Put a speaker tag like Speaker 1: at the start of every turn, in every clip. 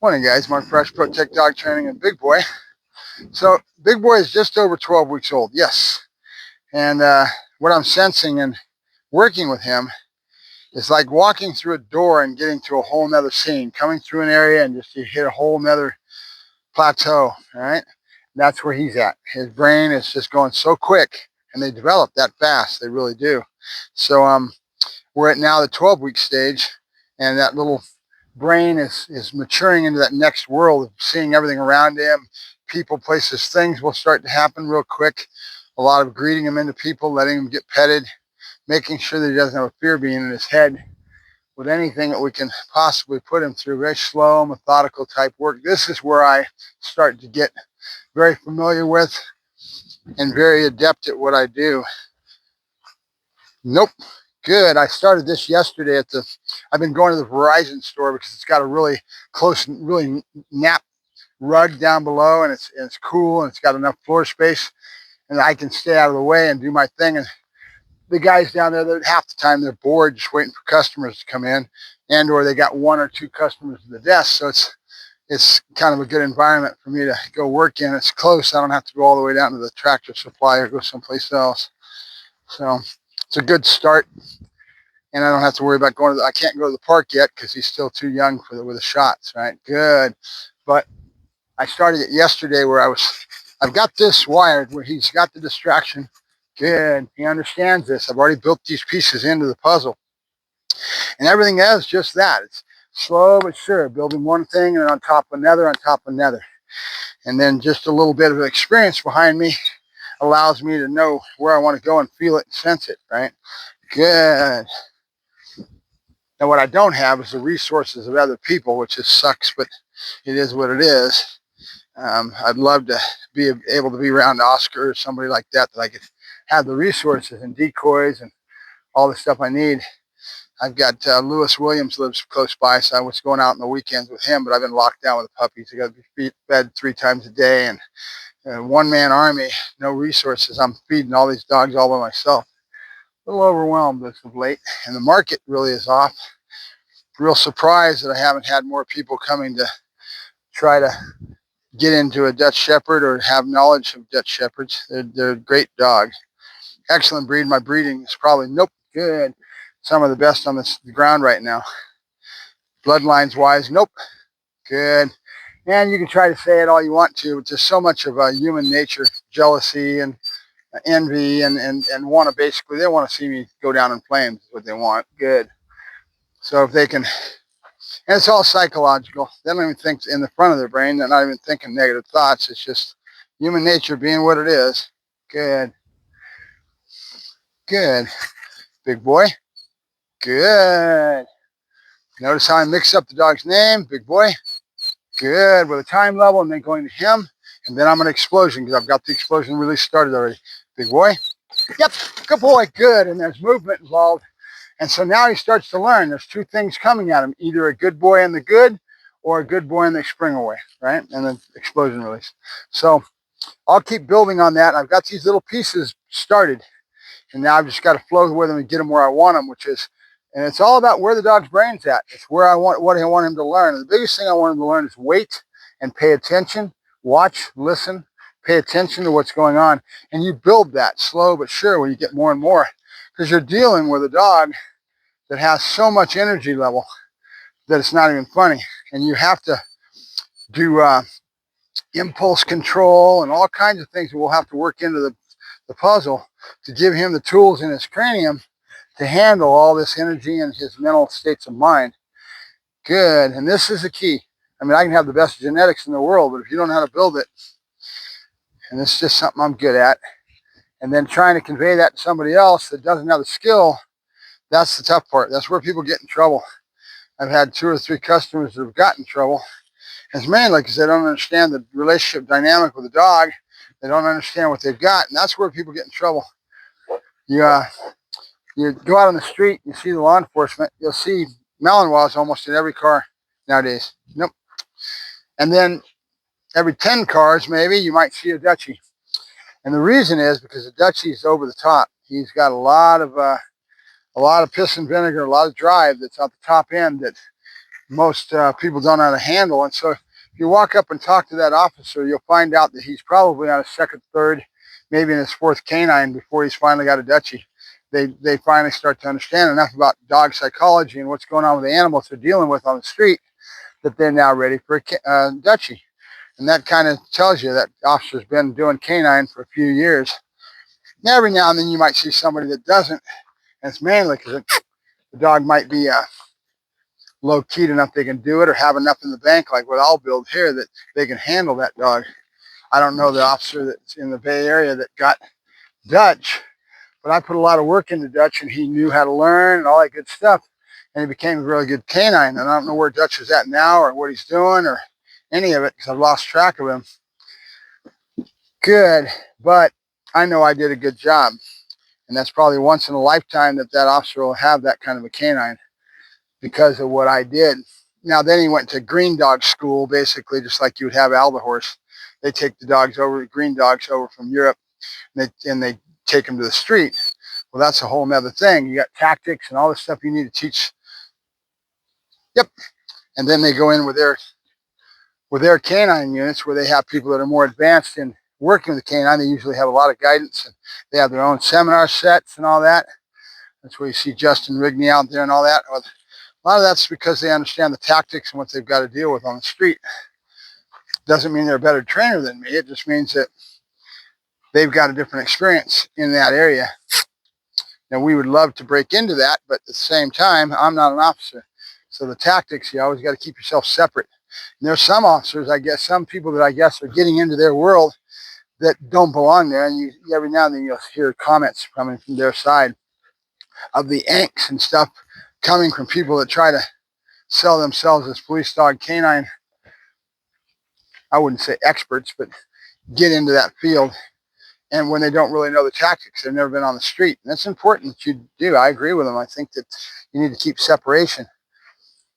Speaker 1: Morning, guys. Mark Fresh, Protect Dog Training, and Big Boy. So, Big Boy is just over 12 weeks old, yes. And what I'm sensing and working with him is like walking through a door and getting to a whole nother scene, coming through an area and just you hit a whole nother plateau, all right? That's where he's at. His brain is just going so quick, and they develop that fast. They really do. So, we're at now the 12-week stage, and that little brain is maturing into that next world of seeing everything around him. People, places, things will start to happen real quick. A lot of greeting him into people, letting him get petted, making sure that he doesn't have a fear being in his head with anything that we can possibly put him through. Very slow, methodical type work. This is where I start to get very familiar with and very adept at what I do. Nope. Good. I started this yesterday I've been going to the Verizon store because it's got a really close, really nap rug down below, and it's cool, and it's got enough floor space, and I can stay out of the way and do my thing. And the guys down there, half the time they're bored just waiting for customers to come in, and or they got one or two customers at the desk. So it's kind of a good environment for me to go work in. It's close. I don't have to go all the way down to the Tractor Supply or go someplace else. So it's a good start. And I don't have to worry about I can't go to the park yet because he's still too young with the shots, right? Good. But I started it yesterday where I've got this wired where he's got the distraction. Good. He understands this. I've already built these pieces into the puzzle. And everything else is just that. It's slow but sure, building one thing and on top of another, on top of another. And then just a little bit of experience behind me allows me to know where I want to go and feel it and sense it, right? Good. Now, what I don't have is the resources of other people, which just sucks, but it is what it is. I'd love to be able to be around Oscar or somebody like that I could have the resources and decoys and all the stuff I need. I've got Lewis Williams lives close by, so I was going out on the weekends with him, but I've been locked down with the puppies. I got to be fed 3 times a day, and one-man army, no resources. I'm feeding all these dogs all by myself. A little overwhelmed as of late, and the market really is off. Real surprised that I haven't had more people coming to try to get into a Dutch Shepherd or have knowledge of Dutch Shepherds. They're a great dog. Excellent breed. My breeding is probably, good. Some of the best on the ground right now. Bloodlines wise, good. And you can try to say it all you want to, but there's so much of human nature, jealousy and envy, and want to basically, they want to see me go down in flames is what they want. Good. So if they can, and it's all psychological. They don't even think in the front of their brain. They're not even thinking negative thoughts. It's just human nature being what it is. Good. Good. Big Boy. Good. Notice how I mix up the dog's name. Big Boy. Good. With a time level, and then going to him. And then I'm going to explosion because I've got the explosion release started already. Big Boy. Yep. Good boy. Good. And there's movement involved. And so now he starts to learn. There's 2 things coming at him, either a good boy in the good or a good boy in the spring away, right? And then explosion release. So I'll keep building on that. I've got these little pieces started, and now I've just got to flow with them and get them where I want them, and it's all about where the dog's brain's at. It's where what I want him to learn. And the biggest thing I want him to learn is wait and pay attention, watch, listen, pay attention to what's going on. And you build that slow but sure when you get more and more, because you're dealing with a dog that has so much energy level that it's not even funny. And you have to do impulse control and all kinds of things that we'll have to work into the puzzle to give him the tools in his cranium to handle all this energy and his mental states of mind. Good. And this is the key. I mean, I can have the best genetics in the world, but if you don't know how to build it, and it's just something I'm good at, and then trying to convey that to somebody else that doesn't have the skill, that's the tough part. That's where people get in trouble. I've had 2 or 3 customers that have gotten in trouble. And it's mainly because they don't understand the relationship dynamic with the dog. They don't understand what they've got, and that's where people get in trouble. You go out on the street, you see the law enforcement, you'll see Malinois almost in every car nowadays. And then every 10 cars, maybe, you might see a Dutchie. And the reason is because the Dutchie is over the top. He's got a lot of piss and vinegar, a lot of drive that's at the top end that most people don't know how to handle. And so if you walk up and talk to that officer, you'll find out that he's probably on his second, third, maybe in his fourth canine before he's finally got a Dutchie. They finally start to understand enough about dog psychology and what's going on with the animals they're dealing with on the street that they're now ready for a Dutchie. And that kind of tells you that officer's been doing canine for a few years. Now, every now and then you might see somebody that doesn't, and it's mainly because the dog might be low-keyed enough they can do it, or have enough in the bank, like what I'll build here, that they can handle that dog. I don't know the officer that's in the Bay Area that got Dutch, but I put a lot of work into Dutch, and he knew how to learn and all that good stuff, and he became a really good canine. And I don't know where Dutch is at now, or what he's doing, or any of it, because I've lost track of him. Good, but I know I did a good job, and that's probably once in a lifetime that that officer will have that kind of a canine because of what I did. Now, then he went to green dog school, basically just like you would have Alba horse. They take the dogs over, green dogs over from Europe, and they take them to the street. Well, that's a whole nother thing. You got tactics and all this stuff you need to teach. Yep. And then they go in with their canine units, where they have people that are more advanced in working with the canine. They usually have a lot of guidance, and they have their own seminar sets and all that. That's where you see Justin Rigney out there and all that. A lot of that's because they understand the tactics and what they've got to deal with on the street. Doesn't mean they're a better trainer than me. It just means that they've got a different experience in that area. Now, we would love to break into that, but at the same time, I'm not an officer. So the tactics, you always got to keep yourself separate. And there's some officers, I guess, some people that I guess are getting into their world that don't belong there. And every now and then you'll hear comments coming from their side of the angst and stuff coming from people that try to sell themselves as police dog canine, I wouldn't say experts, but get into that field. And when they don't really know the tactics, they've never been on the street. And it's important that you do. I agree with them. I think that you need to keep separation.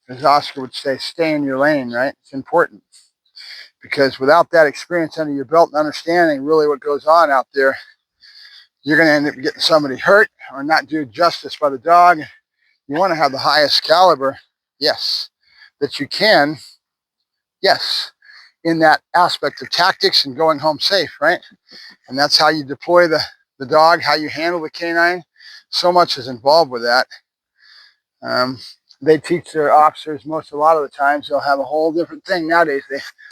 Speaker 1: As Oscar would say, stay in your lane, right? It's important. Because without that experience under your belt and understanding really what goes on out there, you're going to end up getting somebody hurt or not do justice by the dog. You want to have the highest caliber, yes, that you can, yes, in that aspect of tactics and going home safe, right? And that's how you deploy the dog, how you handle the canine. So much is involved with that. They teach their officers a lot of the times. They'll have a whole different thing nowadays.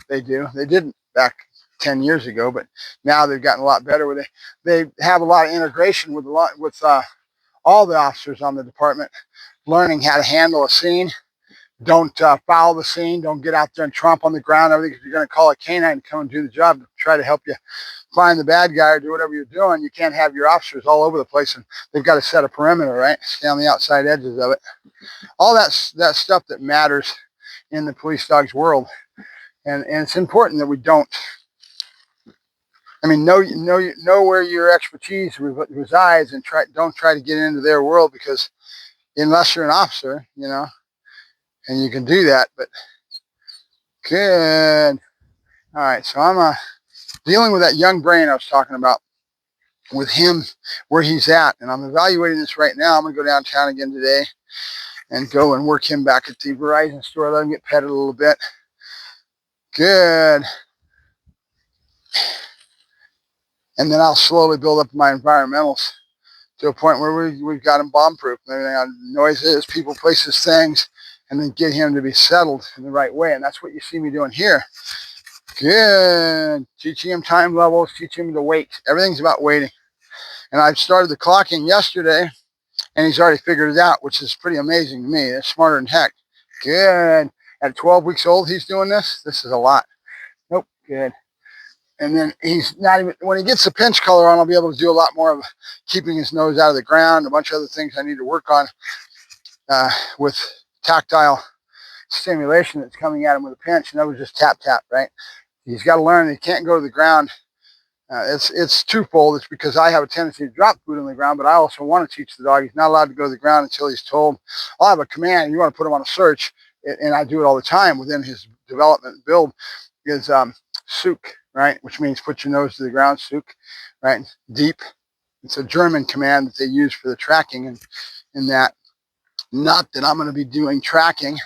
Speaker 1: They do. They didn't back 10 years ago, but now they've gotten a lot better with it. They have a lot of integration with all the officers on the department, learning how to handle a scene. Don't foul the scene. Don't get out there and tromp on the ground. Everything. If you're going to call a canine to come and do the job to try to help you find the bad guy or do whatever you're doing, you can't have your officers all over the place, and they've got to set a perimeter, right? Stay on the outside edges of it. All that stuff that matters in the police dog's world, and it's important that we don't. I mean, know where your expertise resides, and don't try to get into their world, because unless you're an officer, and you can do that. But good. All right, so I'm dealing with that young brain I was talking about, with him where he's at, and I'm evaluating this right now. I'm gonna go downtown again today and go and work him back at the Verizon store. Let him get petted a little bit. Good. And then I'll slowly build up my environmentals to a point where we've got him bomb-proof. Everything on noises, people, places, things, and then get him to be settled in the right way. And that's what you see me doing here. Good. Teaching him time levels, teaching him to wait. Everything's about waiting. And I've started the clocking yesterday, and he's already figured it out, which is pretty amazing to me. They're smarter than heck. Good. At 12 weeks old, he's doing this. This is a lot. Nope. Good. And then he's not even, when he gets the pinch collar on, I'll be able to do a lot more of keeping his nose out of the ground, a bunch of other things I need to work on with tactile stimulation that's coming at him with a pinch. And that was just tap, tap, right? He's got to learn that he can't go to the ground. It's twofold. It's because I have a tendency to drop food on the ground, but I also want to teach the dog he's not allowed to go to the ground until he's told. I'll have a command. You want to put him on a search, and I do it all the time within his development build, is souk, right? Which means put your nose to the ground, souk, right? Deep. It's a German command that they use for the tracking, and in that, not that I'm going to be doing tracking,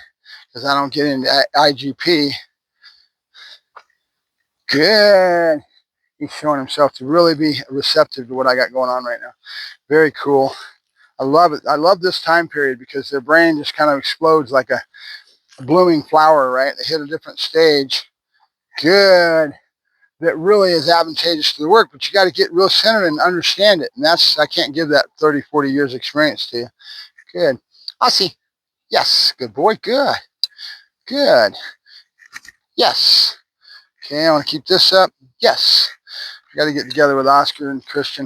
Speaker 1: because I don't get into IGP. Good. He's showing himself to really be receptive to what I got going on right now. Very cool. I love it. I love this time period because their brain just kind of explodes like a blooming flower, right? They hit a different stage. Good. That really is advantageous to the work, but you got to get real centered and understand it. And that's, I can't give that 30, 40 years experience to you. Good. I'll see. Yes. Good boy. Good. Good. Yes. Okay, I want to keep this up. Yes. I got to get together with Oscar and Chris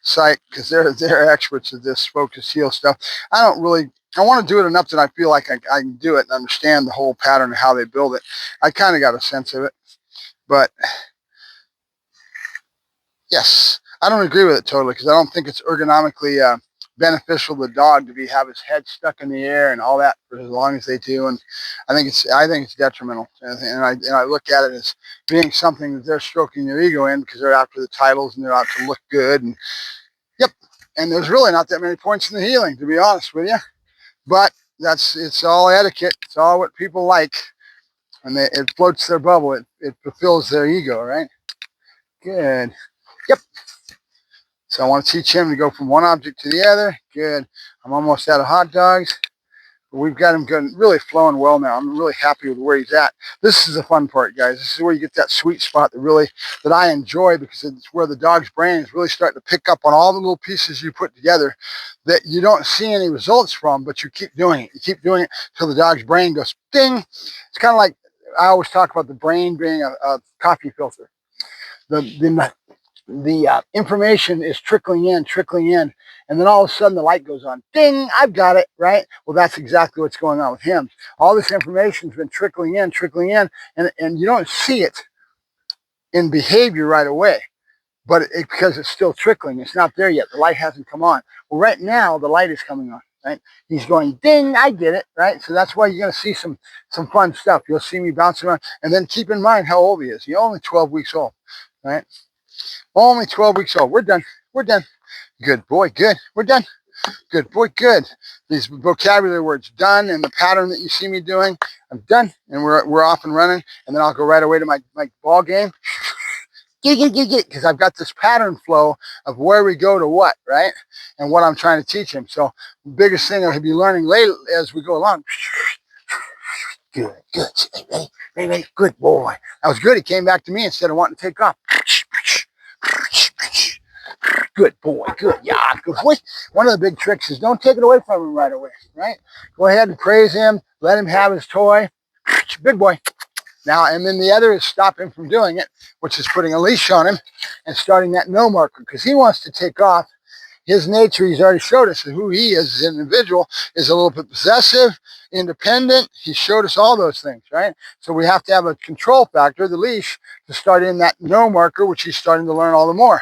Speaker 1: Syke, because they're experts at this focus heel stuff. I want to do it enough that I feel like I can do it and understand the whole pattern of how they build it. I kind of got a sense of it, but yes, I don't agree with it totally, because I don't think it's ergonomically beneficial to the dog to have his head stuck in the air and all that for as long as they do. And I think it's detrimental. And I look at it as being something that they're stroking their ego in, because they're after the titles and they're out to look good. And yep. And there's really not that many points in the healing, to be honest with you. But it's all etiquette. It's all what people like. And it floats their bubble. It fulfills their ego, right? Good. Yep. So I want to teach him to go from one object to the other. Good. I'm almost out of hot dogs. But we've got him good, really flowing well now. I'm really happy with where he's at. This is the fun part, guys. This is where you get that sweet spot that I enjoy, because it's where the dog's brain is really starting to pick up on all the little pieces you put together that you don't see any results from, but you keep doing it. You keep doing it till the dog's brain goes ding. It's kind of like, I always talk about the brain being a coffee filter. The information is trickling in, and then all of a sudden the light goes on. Ding, I've got it, right? Well, that's exactly what's going on with him. All this information's been trickling in, and you don't see it in behavior right away, but because it's still trickling. It's not there yet. The light hasn't come on. Well, right now, the light is coming on, right? He's going, ding, I did it, right? So that's why you're going to see some fun stuff. You'll see me bouncing around, and then keep in mind how old he is. He's only 12 weeks old, right? Only 12 weeks old. We're done. We're done. Good boy. Good. We're done. Good boy. Good. These vocabulary words, done, and the pattern that you see me doing, I'm done, and we're off and running. And then I'll go right away to my ball game. Because I've got this pattern flow of where we go to what, right? And what I'm trying to teach him. So the biggest thing I'll be learning later as we go along. Good. Good. Ready. Good boy. That was good. He came back to me instead of wanting to take off. Good boy. Good. Yeah. Good boy. One of the big tricks is don't take it away from him right away, right? Go ahead and praise him. Let him have his toy. Big boy. Now, and then the other is stop him from doing it, which is putting a leash on him and starting that no marker, because he wants to take off. His nature, he's already showed us who he is as an individual, is a little bit possessive, independent. He showed us all those things, right? So we have to have a control factor, the leash, to start in that no marker, which he's starting to learn all the more,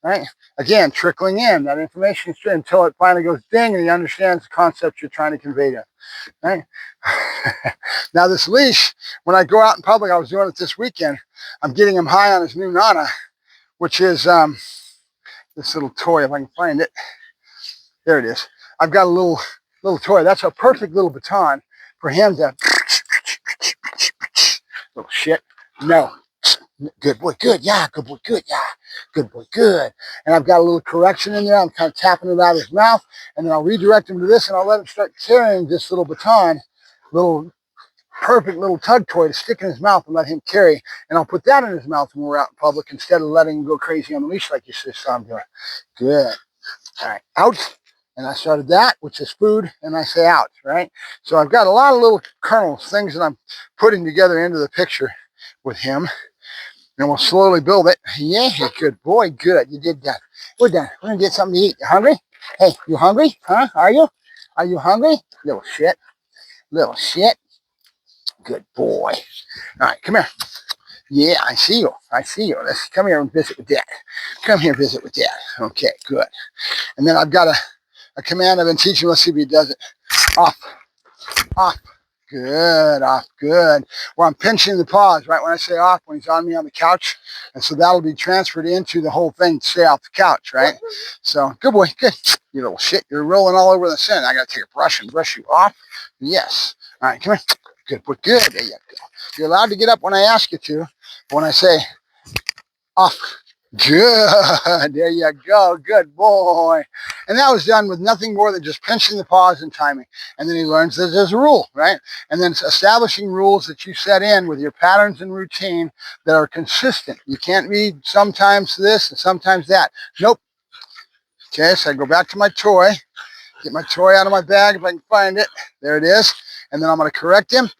Speaker 1: right? Again, trickling in that information until it finally goes ding and he understands the concept you're trying to convey to him, right? Now this leash, when I go out in public, I was doing it this weekend, I'm getting him high on his new Nana, which is this little toy, if I can find it. There it is. I've got a little toy. That's a perfect little baton for him to little shit. No. Good boy, good, yeah, good boy, good, yeah, good boy, good. And I've got a little correction in there. I'm kind of tapping it out of his mouth, and then I'll redirect him to this, and I'll let him start carrying this little baton, perfect little tug toy to stick in his mouth and let him carry. And I'll put that in his mouth when we're out in public instead of letting him go crazy on the leash like you saw him doing. Good. All right, out. And I started that, which is food, and I say out, right? So I've got a lot of little kernels, things that I'm putting together into the picture with him. And we'll slowly build it. Yeah, good boy, good. You did that. We're done. We're going to get something to eat. You hungry? Hey, you hungry? Huh? Are you? Are you hungry? Little shit. Little shit. Good boy. All right, come here. Yeah, I see you. I see you. Let's come here and visit with Dad. Come here and visit with Dad. Okay, good. And then I've got a command I've been teaching. Let's see if he does it. Off. Off. Good, off, good. Where I'm pinching the paws, right when I say off, when he's on me on the couch. And so that'll be transferred into the whole thing to stay off the couch, right? So, good boy, good. You little shit, you're rolling all over the sand. I got to take a brush and brush you off. Yes. All right, come here. Good boy. Good. There you go. You're allowed to get up when I ask you to. But when I say off. Good. There you go. Good boy. And that was done with nothing more than just pinching the paws and timing. And then he learns that there's a rule, right? And then it's establishing rules that you set in with your patterns and routine that are consistent. You can't be sometimes this and sometimes that. Nope. Okay, so I go back to my toy. Get my toy out of my bag if I can find it. There it is. And then I'm going to correct him.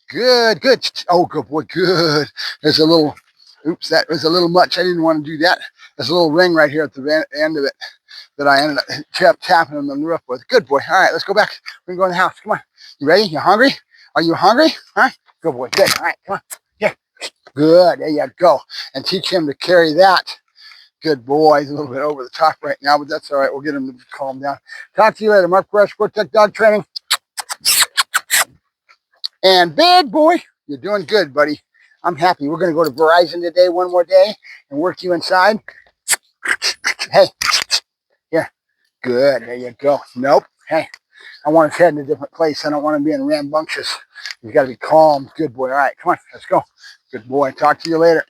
Speaker 1: Good, good. Oh, good boy, good. There's a little, oops, that was a little much. I didn't want to do that. There's a little ring right here at the end of it that I ended up tapping him on the roof with. Good boy. All right, let's go back. We can go in the house. Come on. You ready? You hungry? Are you hungry? Huh? Good boy. Good. All right, come on. Yeah. Good. There you go. And teach him to carry that. Good boy. He's a little bit over the top right now, but that's all right. We'll get him to calm down. Talk to you later. Mark Ferrasci, Tech Dog Training. And Big Boy, you're doing good, buddy. I'm happy. We're going to go to Verizon today one more day and work you inside. Hey, here. Good. There you go. Nope. Hey, I want his head in a different place. I don't want him being rambunctious. He's got to be calm. Good boy. All right, come on. Let's go. Good boy. Talk to you later.